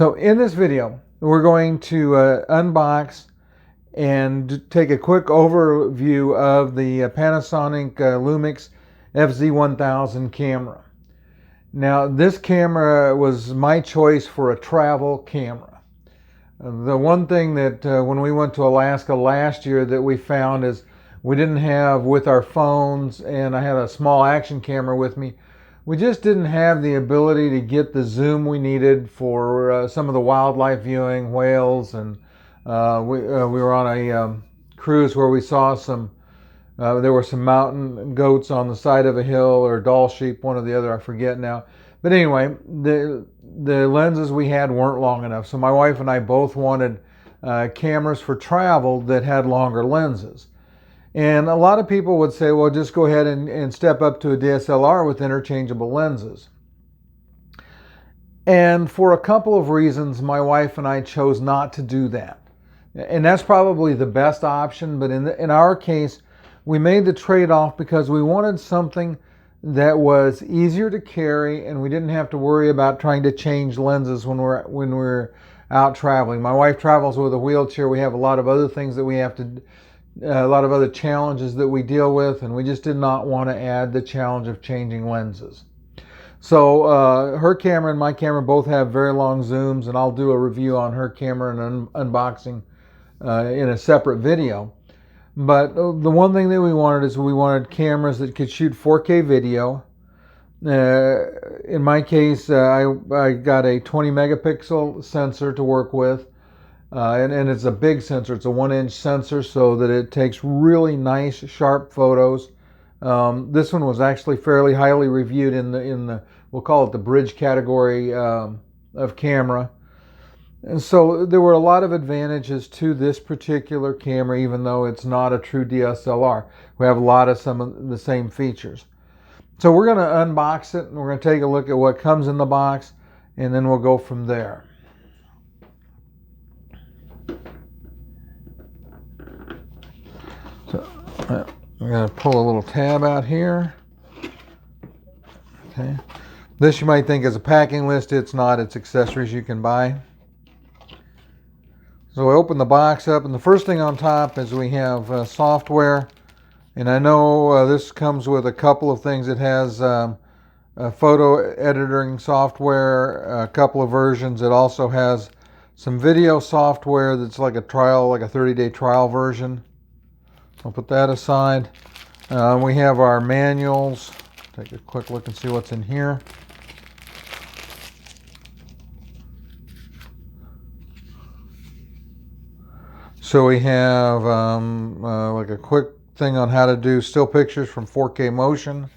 So in this video, we're going to unbox and take a quick overview of the Panasonic Lumix FZ1000 camera. Now, this camera was my choice for a travel camera. The one thing that when we went to Alaska last year that we found is we didn't have with our phones, and I had a small action camera with me, we just didn't have the ability to get the zoom we needed for some of the wildlife viewing, whales, and we were on a cruise where we saw some, there were some mountain goats on the side of a hill, or doll sheep, one or the other, I forget now. But anyway, the lenses we had weren't long enough. So my wife and I both wanted cameras for travel that had longer lenses. And a lot of people would say, well, just go ahead and step up to a DSLR with interchangeable lenses. And for a couple of reasons, my wife and I chose not to do that. And that's probably the best option, but in our case, we made the trade-off because we wanted something that was easier to carry, and we didn't have to worry about trying to change lenses when we're out traveling. My wife travels with a wheelchair. We have a lot of other things that we have to a lot of other challenges that we deal with, and we just did not want to add the challenge of changing lenses. So her camera and my camera both have very long zooms, and I'll do a review on her camera and unboxing in a separate video. But the one thing that we wanted is we wanted cameras that could shoot 4K video. In my case, I got a 20 megapixel sensor to work with. And it's a big sensor. It's a 1-inch sensor, so that it takes really nice, sharp photos. This one was actually fairly highly reviewed in the we'll call it the bridge category of camera. And so there were a lot of advantages to this particular camera, even though it's not a true DSLR. We have a lot of some of the same features. So we're going to unbox it, and we're going to take a look at what comes in the box, and then we'll go from there. So I'm going to pull a little tab out here. Okay. This you might think is a packing list. It's not. It's accessories you can buy. So I open the box up, and the first thing on top is we have software. And I know this comes with a couple of things. It has a photo editing software, a couple of versions. It also has some video software that's like a trial, like a 30-day trial version. I'll put that aside. We have our manuals. Take a quick look and see what's in here. So we have like a quick thing on how to do still pictures from 4K motion.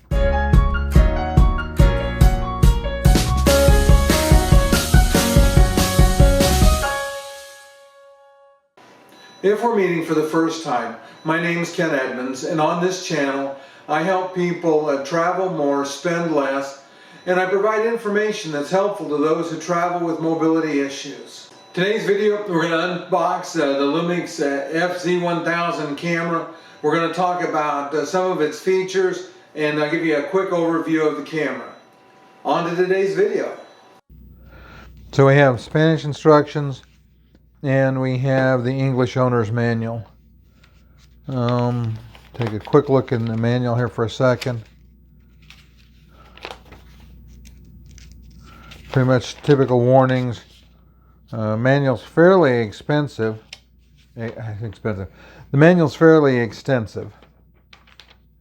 If we're meeting for the first time, my name is Ken Edmonds, and on this channel I help people travel more, spend less, and I provide information that's helpful to those who travel with mobility issues. Today's video, we're going to unbox the Lumix FZ1000 camera. We're going to talk about some of its features, and I'll give you a quick overview of the camera. On to today's video. So we have Spanish instructions, and we have the English owner's manual. Take a quick look in the manual here for a second. Pretty much typical warnings. Manual's fairly expensive. The manual's fairly extensive.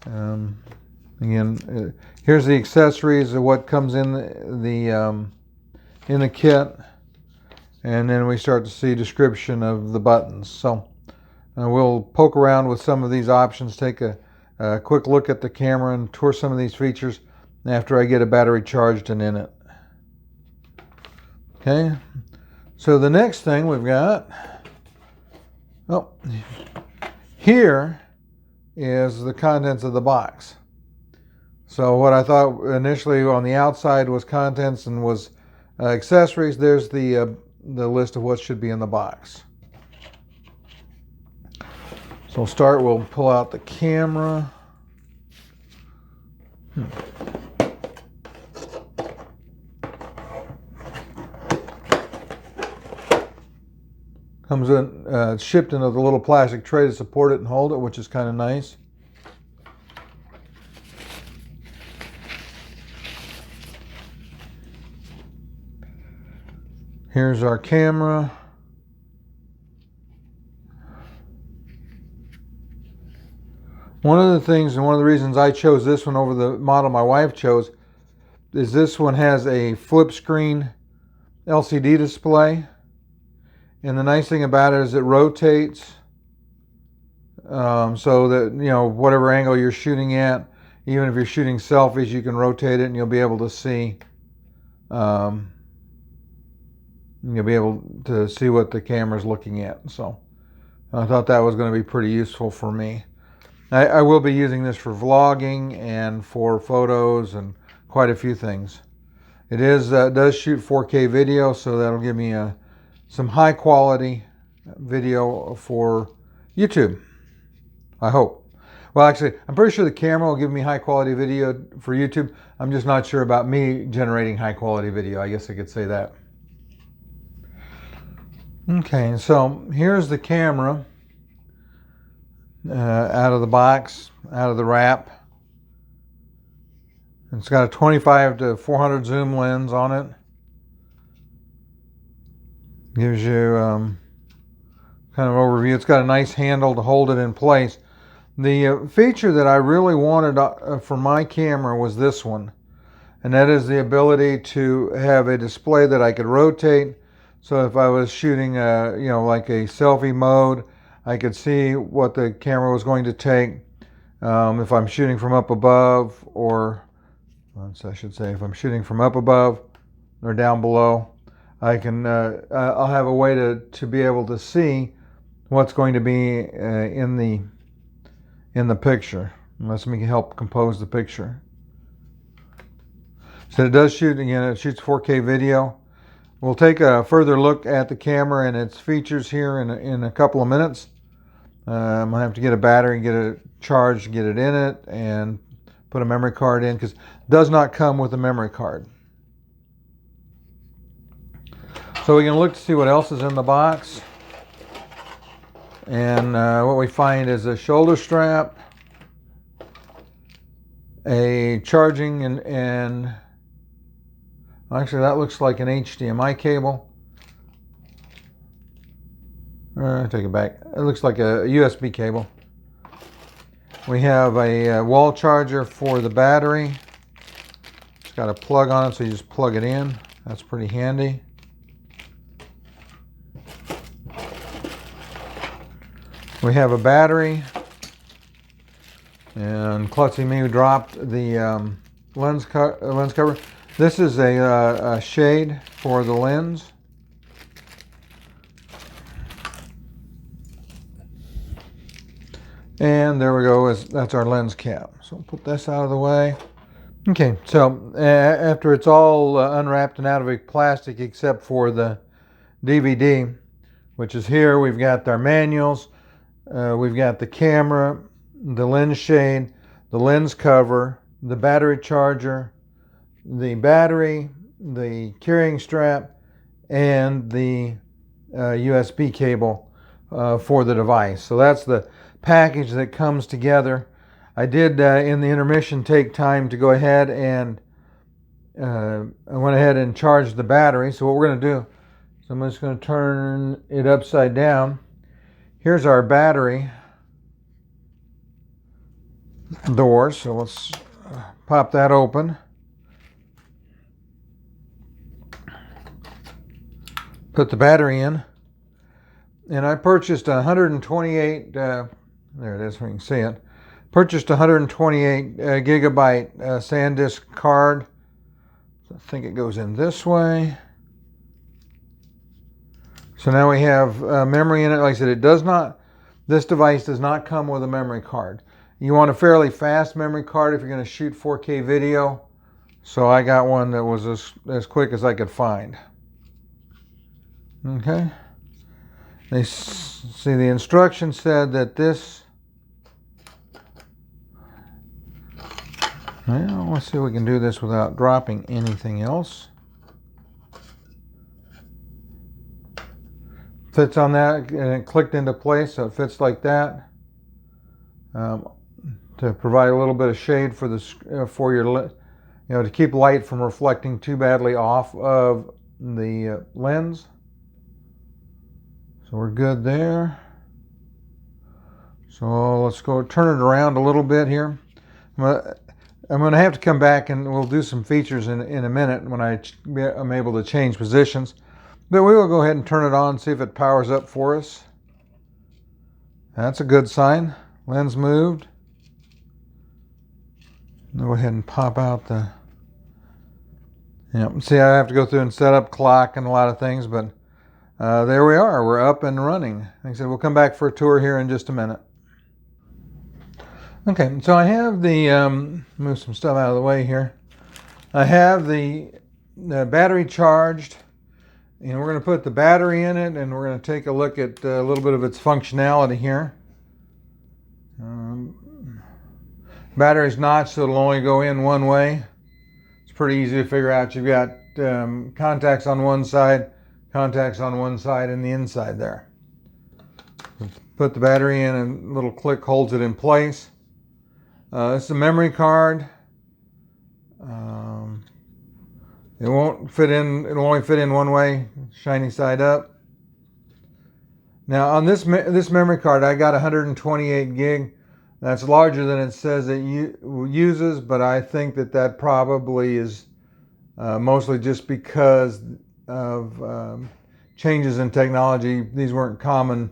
Again, here's the accessories of what comes in the kit. And then we start to see description of the buttons. So we'll poke around with some of these options, take a quick look at the camera, and tour some of these features after I get a battery charged and in it. Okay, so the next thing we've got, here is the contents of the box. So what I thought initially on the outside was contents and was accessories. There's the list of what should be in the box. So we'll start, we'll pull out the camera. Comes in shipped in a little plastic tray to support it and hold it, which is kind of nice. Here's our camera. One of the things, and one of the reasons I chose this one over the model my wife chose, is this one has a flip screen LCD display. And the nice thing about it is it rotates so that, you know, whatever angle you're shooting at, even if you're shooting selfies, you can rotate it and you'll be able to see what the camera's looking at. So I thought that was going to be pretty useful for me. I will be using this for vlogging and for photos and quite a few things. It does shoot 4K video, so that'll give me some high quality video for YouTube, I hope. Well, actually, I'm pretty sure the camera will give me high quality video for YouTube. I'm just not sure about me generating high quality video. I guess I could say that. Okay, so here's the camera out of the box, out of the wrap. It's got a 25 to 400 zoom lens on it. Gives you kind of overview. It's got a nice handle to hold it in place. The feature that I really wanted for my camera was this one, and that is the ability to have a display that I could rotate. So if I was shooting like a selfie mode, I could see what the camera was going to take. If I'm shooting from up above, or I should say if I'm shooting from up above or down below, I can I'll have a way to be able to see what's going to be in the picture. Let me help compose the picture. So it does shoot, again, it shoots 4K video. We'll take a further look at the camera and its features here in a couple of minutes. I'm going to have to get a battery, get it charged, get it in it, and put a memory card in, because it does not come with a memory card. So we can look to see what else is in the box. And what we find is a shoulder strap, a charging and actually that looks like an HDMI cable. Take it back. It looks like a USB cable. We have a wall charger for the battery. It's got a plug on it, so you just plug it in. That's pretty handy. We have a battery, and klutzy me dropped the lens cover. This is a shade for the lens. And there we go, that's our lens cap. So we'll put this out of the way. Okay, so after it's all unwrapped and out of a plastic except for the DVD, which is here, we've got our manuals, we've got the camera, the lens shade, the lens cover, the battery charger, the battery, the carrying strap, and the USB cable for the device. So that's the package that comes together. I did in the intermission take time to go ahead and I went ahead and charged the battery. So what we're going to do is I'm just going to turn it upside down. Here's our battery door. So let's pop that open. Put the battery in. And I purchased 128 there it is, we can see it. Purchased 128 gigabyte SanDisk card. I think it goes in this way. So now we have memory in it. Like I said, this device does not come with a memory card. You want a fairly fast memory card if you're going to shoot 4K video. So I got one that was as quick as I could find. Okay. They see the instructions said that this. Well, let's see if we can do this without dropping anything else. Fits on that, and it clicked into place, so it fits like that. To provide a little bit of shade for your, to keep light from reflecting too badly off of the lens. So we're good there. So let's go turn it around a little bit here. I'm going to have to come back and we'll do some features in a minute when I'm able to change positions. But we will go ahead and turn it on and see if it powers up for us. That's a good sign. Lens moved. Go ahead and pop out the... See, I have to go through and set up clock and a lot of things, but there we are. We're up and running. Like I said, we'll come back for a tour here in just a minute. Okay, so I have the... move some stuff out of the way here. I have the battery charged. And we're going to put the battery in it, and we're going to take a look at a little bit of its functionality here. Battery's notched, so it'll only go in one way. It's pretty easy to figure out. You've got contacts on one side, and the inside there. Put the battery in, and a little click holds it in place. It's a memory card. It won't fit in, it'll only fit in one way, shiny side up. Now on this memory card, I got 128 gig. That's larger than it says it uses, but I think that probably is mostly just because of changes in technology. These weren't common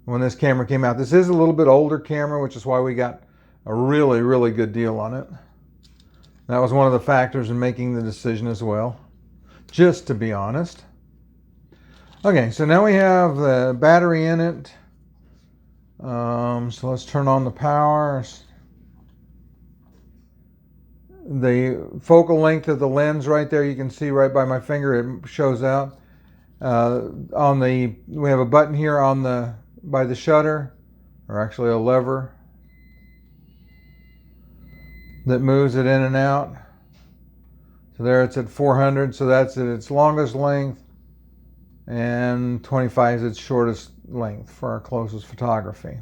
when this camera came out. This is a little bit older camera, which is why we got a really, really good deal on it. That was one of the factors in making the decision as well, just to be honest. Okay, so now we have the battery in it. So let's turn on the power. The focal length of the lens right there, you can see right by my finger, it shows out. We have a button here by the shutter, or actually a lever that moves it in and out. So there it's at 400, so that's at its longest length, and 25 is its shortest length for our closest photography.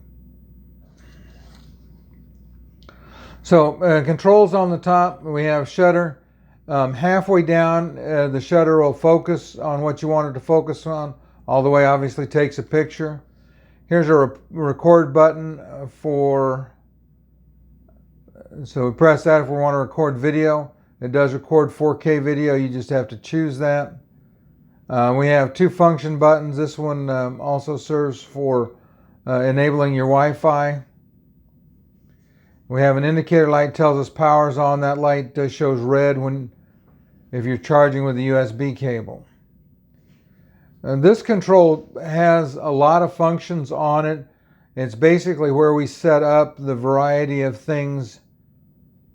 So controls on the top, we have shutter. Halfway down, the shutter will focus on what you want it to focus on. All the way obviously takes a picture. Here's a record button so we press that if we want to record video. It does record 4K video, you just have to choose that. We have two function buttons. This one also serves for enabling your Wi-Fi. We have an indicator light, tells us power's on. That light shows red if you're charging with a USB cable. This control has a lot of functions on it. It's basically where we set up the variety of things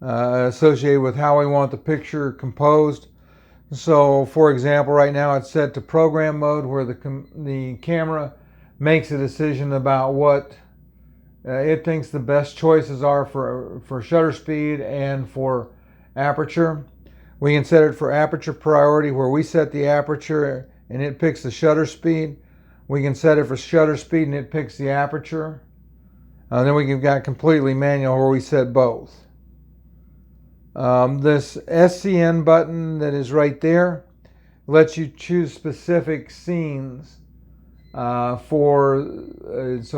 associated with how we want the picture composed. So for example, right now it's set to program mode, where the camera makes a decision about what it thinks the best choices are for shutter speed and for aperture. We can set it for aperture priority, where we set the aperture and it picks the shutter speed. We can set it for shutter speed and it picks the aperture. Then we can got completely manual, where we set both. This SCN button that is right there lets you choose specific scenes so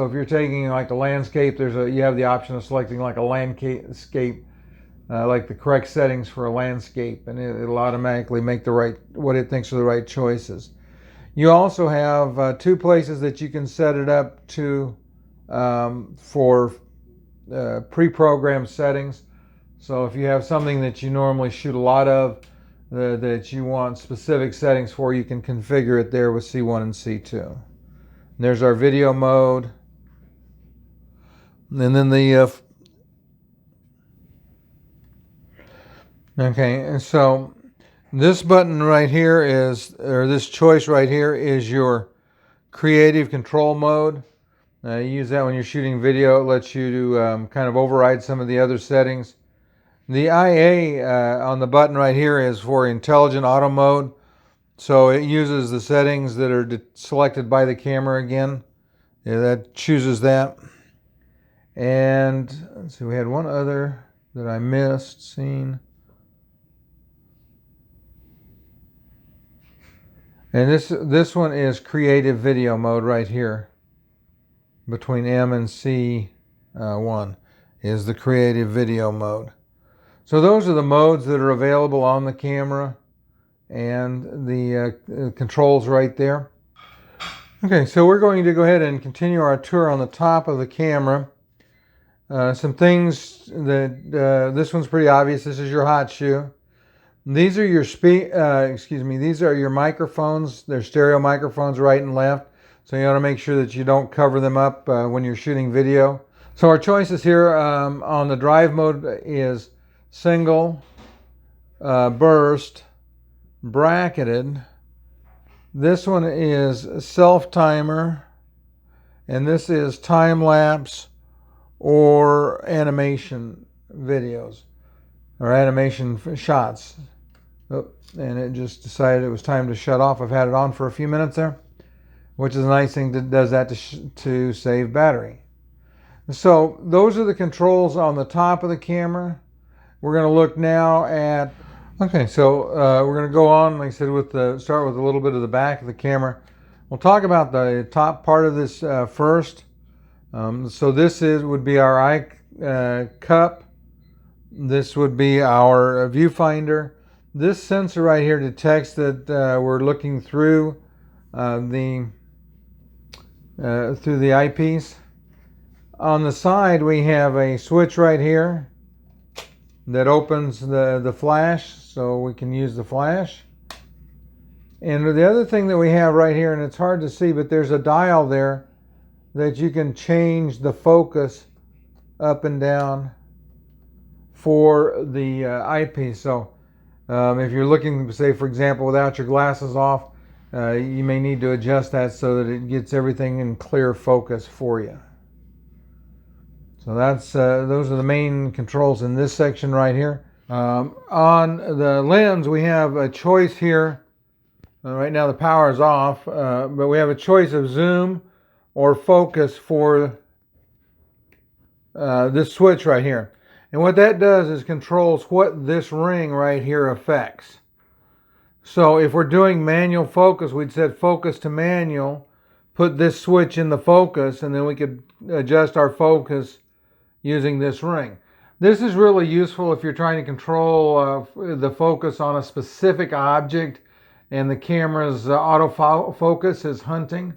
if you're taking like a landscape, you have the option of selecting like a landscape, like the correct settings for a landscape, and it'll automatically make what it thinks are the right choices. You also have two places that you can set it up to for pre-programmed settings. So if you have something that you normally shoot a lot of, that you want specific settings for, you can configure it there with C1 and C2. And there's our video mode. And then okay, and so this button right here this choice right here is your creative control mode. You use that when you're shooting video. It lets you kind of override some of the other settings. The IA on the button right here is for intelligent auto mode. So it uses the settings that are selected by the camera again. Yeah, that chooses that. And let's see, we had one other that I missed seeing. And this one is creative video mode right here. Between M and C1 is the creative video mode. So those are the modes that are available on the camera and the controls right there. Okay, so we're going to go ahead and continue our tour on the top of the camera. Some things that this one's pretty obvious. This is your hot shoe. These are your these are your microphones. They're stereo microphones, right and left. So you want to make sure that you don't cover them up when you're shooting video. So our choices here on the drive mode is single, burst, bracketed. This one is self timer, and this is time lapse or animation videos or animation shots. Oh, and it just decided it was time to shut off. I've had it on for a few minutes there, which is a nice thing that does that to save battery. So those are the controls on the top of the camera. We're going to look now at, okay, so we're going to go on, like I said, start with a little bit of the back of the camera. We'll talk about the top part of this first. So this would be our eye cup. This would be our viewfinder. This sensor right here detects that we're looking through the eyepiece. On the side, we have a switch right here that opens the flash, so we can use the flash. And the other thing that we have right here, and it's hard to see, but there's a dial there that you can change the focus up and down for the eyepiece. So if you're looking, say for example, without your glasses off, you may need to adjust that so that it gets everything in clear focus for you. So those are the main controls in this section right here. On the lens, we have a choice here. Right now the power is off, but we have a choice of zoom or focus for this switch right here. And what that does is controls what this ring right here affects. So if we're doing manual focus, we'd set focus to manual, put this switch in the focus, and then we could adjust our focus using this ring. This is really useful if you're trying to control the focus on a specific object and the camera's autofocus is hunting,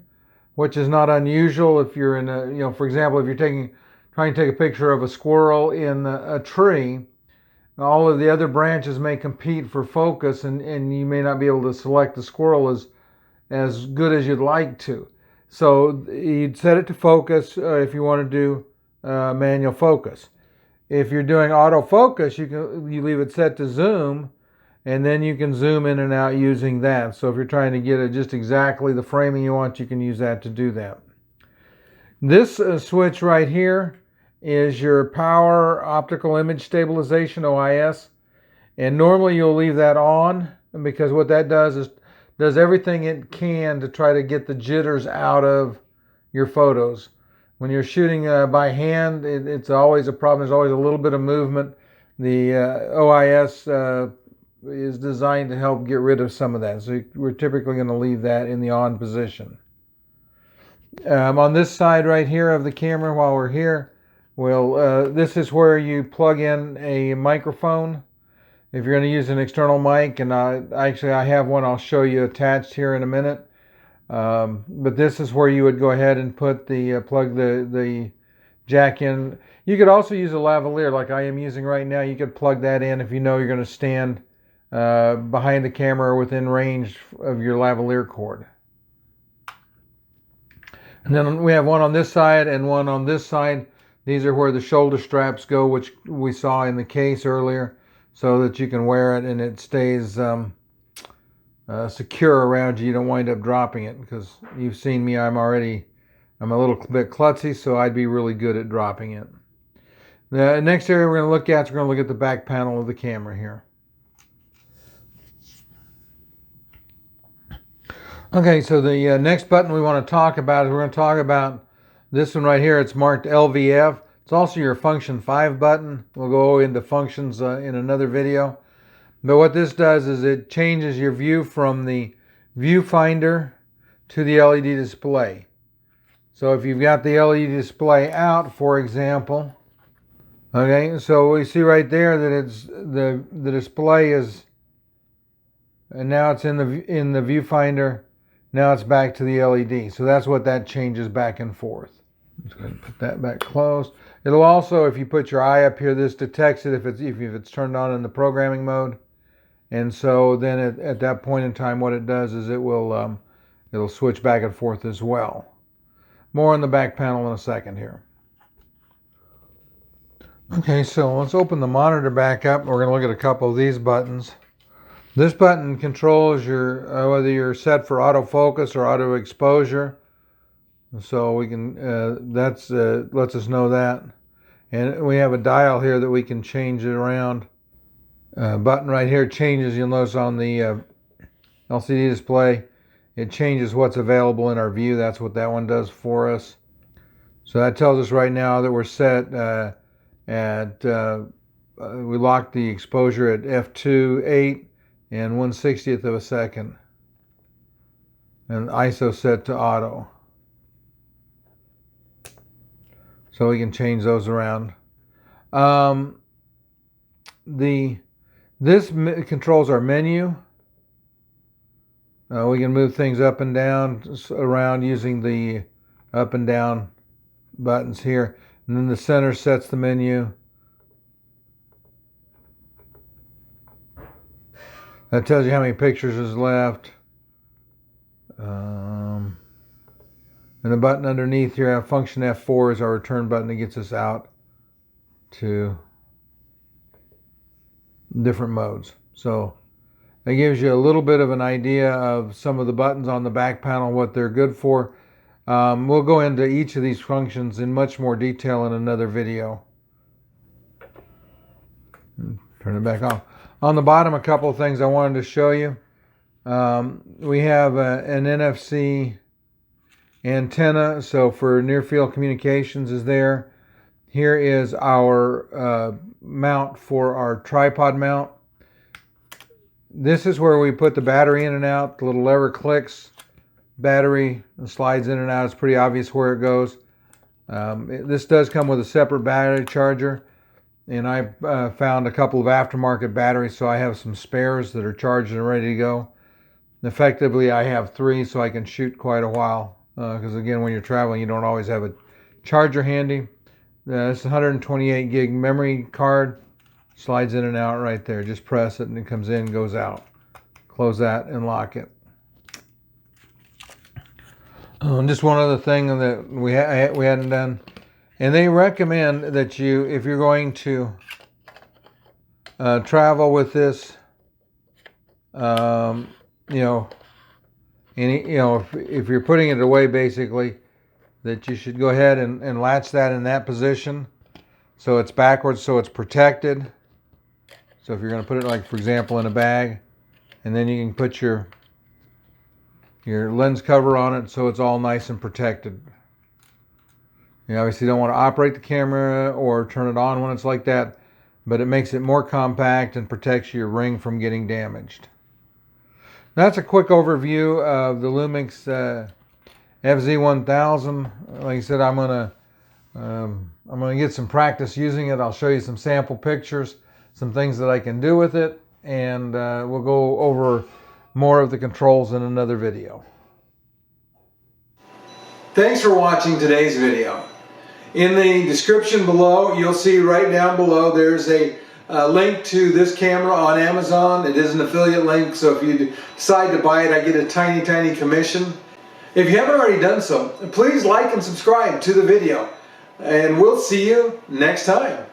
which is not unusual if you're in a, for example, if you're trying to take a picture of a squirrel in a tree, all of the other branches may compete for focus, and you may not be able to select the squirrel as good as you'd like to. So you'd set it to focus if you want to do manual focus. If you're doing autofocus, you leave it set to zoom, and then you can zoom in and out using that. So if you're trying to get just exactly the framing you want, you can use that to do that. This switch right here is your power optical image stabilization, OIS, and normally you'll leave that on because what that does is does everything it can to try to get the jitters out of your photos. When you're shooting by hand, it's always a problem. There's always a little bit of movement. The OIS is designed to help get rid of some of that. So we're typically going to leave that in the on position. On this side right here of the camera, while we're here, this is where you plug in a microphone. If you're going to use an external mic, and actually I have one I'll show you attached here in a minute. But this is where you would go ahead and put plug the jack in. You could also use a lavalier like I am using right now. You could plug that in if you know you're going to stand behind the camera or within range of your lavalier cord. And then we have one on this side and one on this side. These are where the shoulder straps go, which we saw in the case earlier, so that you can wear it and it stays secure around you. You don't wind up dropping it, because you've seen me, I'm a little bit klutzy, so I'd be really good at dropping it. The next area we're going to look at is we're going to look at the back panel of the camera here. Okay, so the next button we want to talk about is we're going to talk about this one right here. It's marked LVF. It's also your function 5 button. We'll go into functions in another video. But what this does is it changes your view from the viewfinder to the LED display. So if you've got the LED display out, for example, okay, so we see right there that it's the display is, and now it's in the viewfinder. Now it's back to the LED. So that's what that changes back and forth. Just go ahead and put that back closed. It'll also, if you put your eye up here, this detects it if it's turned on in the programming mode. And so then at that point in time, what it does is it'll switch back and forth as well. More on the back panel in a second here. Okay, so let's open the monitor back up. We're going to look at a couple of these buttons. This button controls your whether you're set for autofocus or auto exposure. So we can lets us know that. And we have a dial here that we can change it around. Button right here changes. You'll notice on the LCD display, it changes what's available in our view. That's what that one does for us. So that tells us right now that we're set we locked the exposure at f2.8 and 1/60th of a second. And ISO set to auto. So we can change those around. This controls our menu. We can move things up and down around using the up and down buttons here. And then the center sets the menu. That tells you how many pictures is left. And the button underneath here, function F4, is our return button that gets us out to different modes. So that gives you a little bit of an idea of some of the buttons on the back panel, what they're good for. We'll go into each of these functions in much more detail in another video. Turn it back off. On the bottom, a couple of things I wanted to show you. We have an NFC antenna, so for near field communications is there. Here is our mount for our tripod mount. This is where we put the battery in and out. The little lever clicks, battery slides in and out. It's pretty obvious where it goes. This does come with a separate battery charger, and I found a couple of aftermarket batteries, so I have some spares that are charged and ready to go. Effectively, I have 3, so I can shoot quite a while, because again, when you're traveling, you don't always have a charger handy. It's a 128 gig memory card. Slides in and out right there. Just press it and it comes in, goes out. Close that and lock it. Just one other thing that we hadn't done, and they recommend that you, if you're going to travel with this, if you're putting it away, basically, that you should go ahead and latch that in that position, so it's backwards, so it's protected. So if you're going to put it, like for example, in a bag, and then you can put your lens cover on it, so it's all nice and protected. You obviously don't want to operate the camera or turn it on when it's like that, but it makes it more compact and protects your ring from getting damaged. That's a quick overview of the Lumix FZ1000. Like I said, I'm gonna get some practice using it. I'll show you some sample pictures, some things that I can do with it, and we'll go over more of the controls in another video. Thanks for watching today's video. In the description below, you'll see right down below there's a link to this camera on Amazon. It is an affiliate link, so if you decide to buy it, I get a tiny, tiny commission. If you haven't already done so, please like and subscribe to the video, and we'll see you next time.